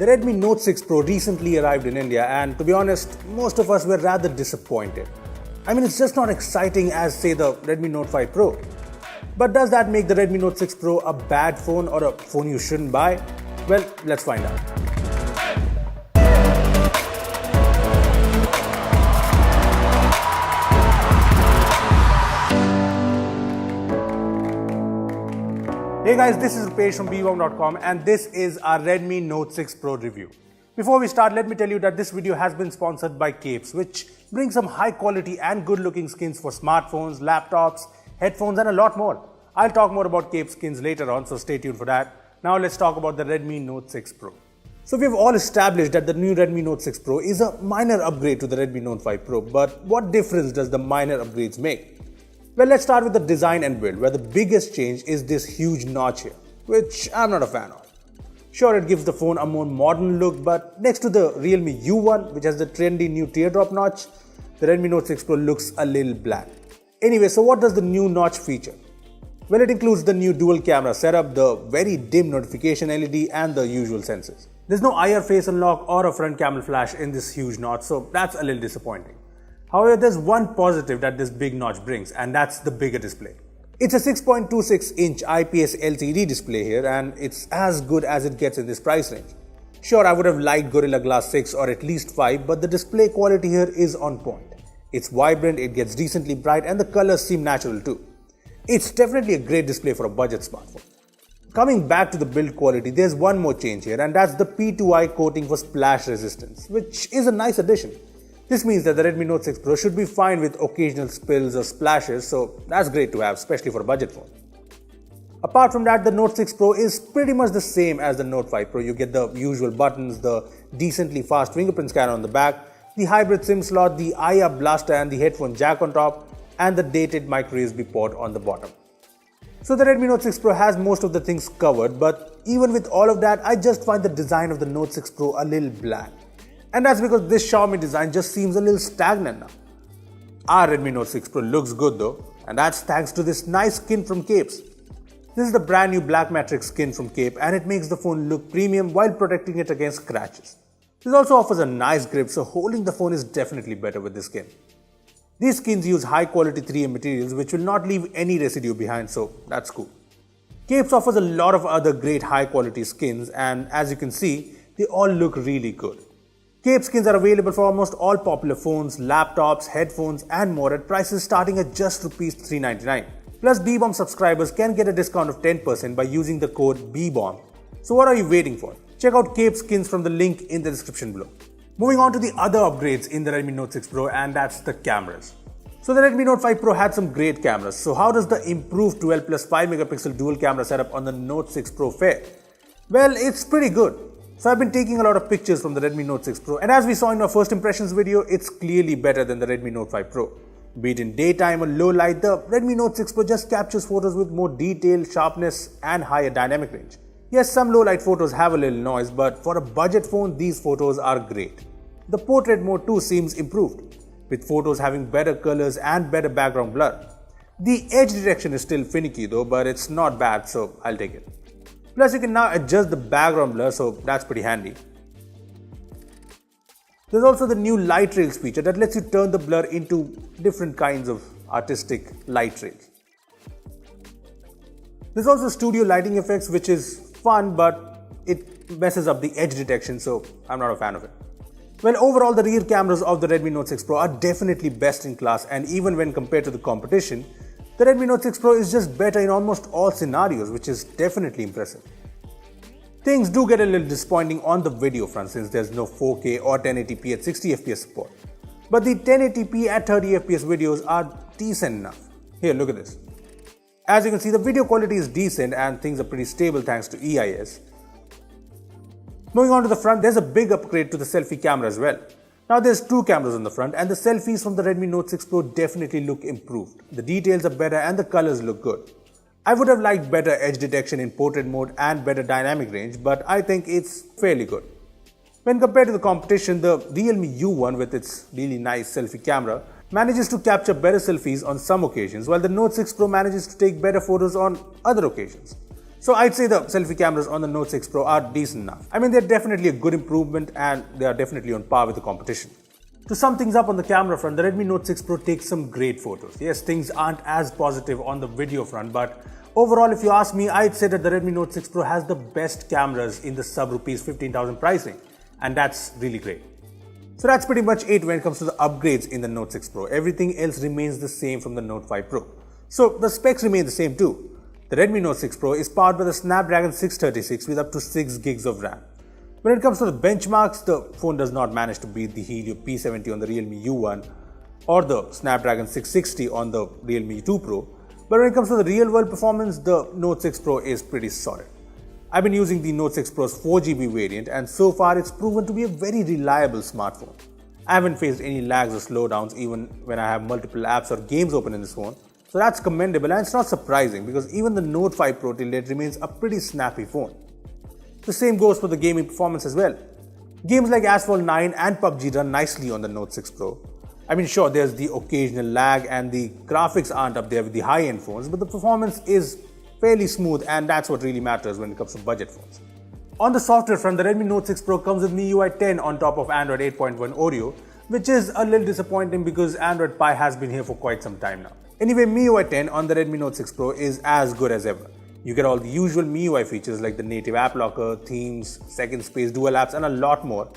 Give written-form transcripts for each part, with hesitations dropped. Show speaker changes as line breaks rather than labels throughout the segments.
The Redmi Note 6 Pro recently arrived in India, and to be honest, most of us were rather disappointed. I mean, it's just not exciting as, say, the Redmi Note 5 Pro. But does that make the Redmi Note 6 Pro a bad phone or a phone you shouldn't buy? Well, let's find out. Hey guys, this is Rupesh from bbomb.com and this is our Redmi Note 6 Pro review. Before we start, let me tell you that this video has been sponsored by Capes, which brings some high quality and good looking skins for smartphones, laptops, headphones and a lot more. I'll talk more about Capes skins later on, so stay tuned for that. Now let's talk about the Redmi Note 6 Pro. So we've all established that the new Redmi Note 6 Pro is a minor upgrade to the Redmi Note 5 Pro, but what difference does the minor upgrades make? Well, let's start with the design and build, where the biggest change is this huge notch here, which I'm not a fan of. Sure, it gives the phone a more modern look, but next to the Realme U1, which has the trendy new teardrop notch, the Redmi Note 6 Pro looks a little bland. Anyway, so what does the new notch feature? Well, it includes the new dual camera setup, the very dim notification LED and the usual sensors. There's no IR face unlock or a front camera flash in this huge notch, so that's a little disappointing. However, there's one positive that this big notch brings, and that's the bigger display. It's a 6.26-inch IPS LCD display here, and it's as good as it gets in this price range. Sure, I would have liked Gorilla Glass 6 or at least 5, but the display quality here is on point. It's vibrant, it gets decently bright, and the colors seem natural too. It's definitely a great display for a budget smartphone. Coming back to the build quality, there's one more change here, and that's the P2I coating for splash resistance, which is a nice addition. This means that the Redmi Note 6 Pro should be fine with occasional spills or splashes, so that's great to have, especially for a budget phone. Apart from that, the Note 6 Pro is pretty much the same as the Note 5 Pro. You get the usual buttons, the decently fast fingerprint scanner on the back, the hybrid SIM slot, the IR blaster and the headphone jack on top, and the dated micro USB port on the bottom. So the Redmi Note 6 Pro has most of the things covered, but even with all of that, I just find the design of the Note 6 Pro a little bland. And that's because this Xiaomi design just seems a little stagnant now. Our Redmi Note 6 Pro looks good though, and that's thanks to this nice skin from Capes. This is the brand new black matrix skin from Cape, and it makes the phone look premium while protecting it against scratches. This also offers a nice grip, so holding the phone is definitely better with this skin. These skins use high quality 3M materials which will not leave any residue behind, so that's cool. Capes offers a lot of other great high quality skins, and as you can see, they all look really good. Cape skins are available for almost all popular phones, laptops, headphones and more at prices starting at just Rs 399. Plus, bBomb subscribers can get a discount of 10% by using the code bBomb. So what are you waiting for? Check out Cape skins from the link in the description below. Moving on to the other upgrades in the Redmi Note 6 Pro, and that's the cameras. So the Redmi Note 5 Pro had some great cameras. So how does the improved 12 plus 5 megapixel dual camera setup on the Note 6 Pro fare? Well, it's pretty good. So I've been taking a lot of pictures from the Redmi Note 6 Pro, and as we saw in our first impressions video, it's clearly better than the Redmi Note 5 Pro. Be it in daytime or low light, the Redmi Note 6 Pro just captures photos with more detail, sharpness and higher dynamic range. Yes, some low light photos have a little noise, but for a budget phone, these photos are great. The portrait mode too seems improved, with photos having better colors and better background blur. The edge detection is still finicky though, but it's not bad, so I'll take it. Plus, you can now adjust the background blur, so that's pretty handy. There's also the new light trails feature that lets you turn the blur into different kinds of artistic light trails. There's also studio lighting effects, which is fun, but it messes up the edge detection, so I'm not a fan of it. Well, overall, the rear cameras of the Redmi Note 6 Pro are definitely best in class, and even when compared to the competition, the Redmi Note 6 Pro is just better in almost all scenarios, which is definitely impressive. Things do get a little disappointing on the video front since there's no 4K or 1080p at 60 FPS support. But the 1080p at 30 FPS videos are decent enough. Here, look at this. As you can see, the video quality is decent and things are pretty stable thanks to EIS. Moving on to the front, there's a big upgrade to the selfie camera as well. Now there's two cameras on the front, and the selfies from the Redmi Note 6 Pro definitely look improved. The details are better and the colors look good. I would have liked better edge detection in portrait mode and better dynamic range, but I think it's fairly good. When compared to the competition, the Realme U1 with its really nice selfie camera manages to capture better selfies on some occasions, while the Note 6 Pro manages to take better photos on other occasions. So I'd say the selfie cameras on the Note 6 Pro are decent enough. I mean, they're definitely a good improvement and they are definitely on par with the competition. To sum things up on the camera front, the Redmi Note 6 Pro takes some great photos. Yes, things aren't as positive on the video front, but overall, if you ask me, I'd say that the Redmi Note 6 Pro has the best cameras in the sub rupees 15,000 price range, and that's really great. So that's pretty much it when it comes to the upgrades in the Note 6 Pro. Everything else remains the same from the Note 5 Pro. So the specs remain the same too. The Redmi Note 6 Pro is powered by the Snapdragon 636 with up to 6 gigs of RAM. When it comes to the benchmarks, the phone does not manage to beat the Helio P70 on the Realme U1 or the Snapdragon 660 on the Realme U2 Pro. But when it comes to the real world performance, the Note 6 Pro is pretty solid. I've been using the Note 6 Pro's 4GB variant and so far it's proven to be a very reliable smartphone. I haven't faced any lags or slowdowns even when I have multiple apps or games open in this phone. So that's commendable and it's not surprising because even the Note 5 Pro till date remains a pretty snappy phone. The same goes for the gaming performance as well. Games like Asphalt 9 and PUBG run nicely on the Note 6 Pro. I mean, sure, there's the occasional lag and the graphics aren't up there with the high-end phones, but the performance is fairly smooth and that's what really matters when it comes to budget phones. On the software front, the Redmi Note 6 Pro comes with MIUI 10 on top of Android 8.1 Oreo, which is a little disappointing because Android Pie has been here for quite some time now. Anyway, MIUI 10 on the Redmi Note 6 Pro is as good as ever. You get all the usual MIUI features like the native app locker, themes, second space, dual apps and a lot more.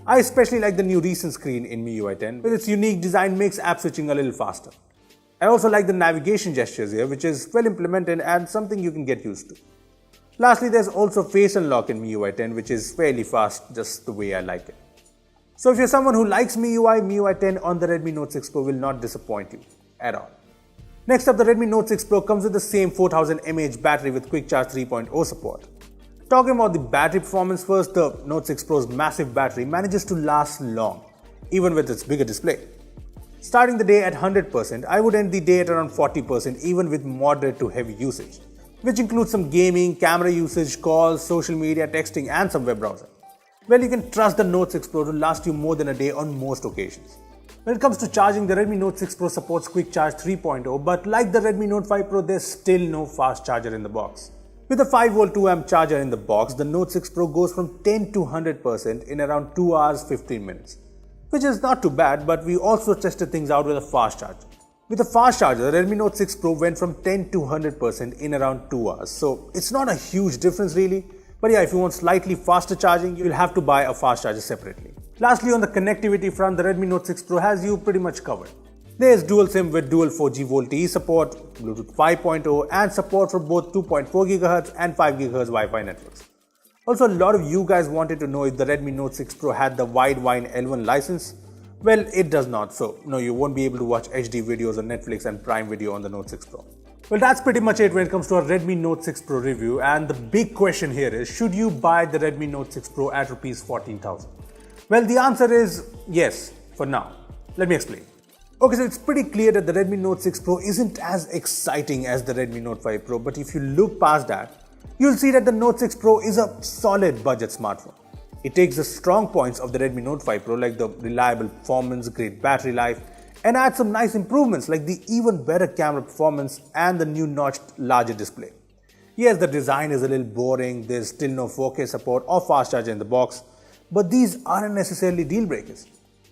I especially like the new recent screen in MIUI 10 with its unique design makes app switching a little faster. I also like the navigation gestures here, which is well implemented and something you can get used to. Lastly, there's also face unlock in MIUI 10 which is fairly fast, just the way I like it. So if you're someone who likes MIUI 10 on the Redmi Note 6 Pro will not disappoint you at all. Next up, the Redmi Note 6 Pro comes with the same 4000 mAh battery with Quick Charge 3.0 support. Talking about the battery performance first, the Note 6 Pro's massive battery manages to last long, even with its bigger display. Starting the day at 100%, I would end the day at around 40% even with moderate to heavy usage, which includes some gaming, camera usage, calls, social media, texting and some web browsing. Well, you can trust the Note 6 Pro to last you more than a day on most occasions. When it comes to charging, the Redmi Note 6 Pro supports Quick Charge 3.0, but like the Redmi Note 5 Pro, there's still no fast charger in the box. With a 5V 2A charger in the box, the Note 6 Pro goes from 10 to 100% in around 2 hours 15 minutes, which is not too bad, but we also tested things out with a fast charger. With a fast charger, the Redmi Note 6 Pro went from 10 to 100% in around 2 hours, so it's not a huge difference really, but yeah, if you want slightly faster charging, you'll have to buy a fast charger separately. Lastly, on the connectivity front, the Redmi Note 6 Pro has you pretty much covered. There is dual SIM with dual 4G VoLTE support, Bluetooth 5.0 and support for both 2.4 GHz and 5 GHz Wi-Fi networks. Also, a lot of you guys wanted to know if the Redmi Note 6 Pro had the Widevine L1 license. Well, it does not, so no, you won't be able to watch HD videos on Netflix and Prime Video on the Note 6 Pro. Well, that's pretty much it when it comes to our Redmi Note 6 Pro review, and the big question here is, should you buy the Redmi Note 6 Pro at Rs 14,000? Well, the answer is yes, for now. Let me explain. Okay, so it's pretty clear that the Redmi Note 6 Pro isn't as exciting as the Redmi Note 5 Pro, but if you look past that, you'll see that the Note 6 Pro is a solid budget smartphone. It takes the strong points of the Redmi Note 5 Pro like the reliable performance, great battery life, and adds some nice improvements like the even better camera performance and the new notched larger display. Yes, the design is a little boring, there's still no 4K support or fast charger in the box, but these aren't necessarily deal breakers.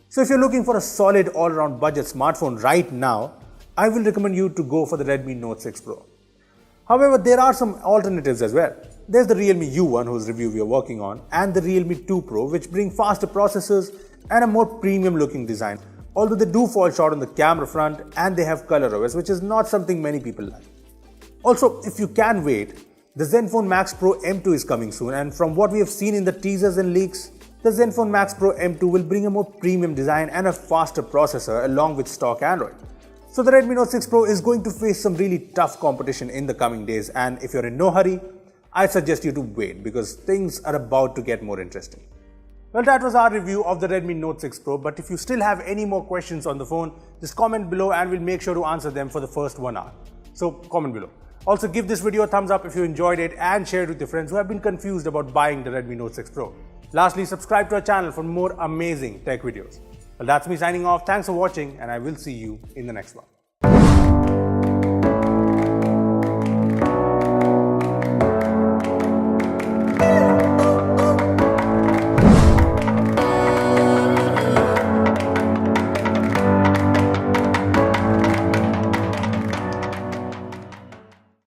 So if you're looking for a solid all-around budget smartphone right now, I will recommend you to go for the Redmi Note 6 Pro. However, there are some alternatives as well. There's the Realme U1, whose review we are working on, and the Realme 2 Pro, which bring faster processors and a more premium looking design. Although they do fall short on the camera front and they have ColorOS, which is not something many people like. Also, if you can wait, the ZenFone Max Pro M2 is coming soon, and from what we have seen in the teasers and leaks, the ZenFone Max Pro M2 will bring a more premium design and a faster processor along with stock Android. So the Redmi Note 6 Pro is going to face some really tough competition in the coming days, and if you're in no hurry, I suggest you to wait because things are about to get more interesting. Well, that was our review of the Redmi Note 6 Pro, but if you still have any more questions on the phone, just comment below and we'll make sure to answer them for the first 1 hour. So comment below. Also, give this video a thumbs up if you enjoyed it and share it with your friends who have been confused about buying the Redmi Note 6 Pro. Lastly, subscribe to our channel for more amazing tech videos. Well, that's me signing off. Thanks for watching and I will see you in the next one.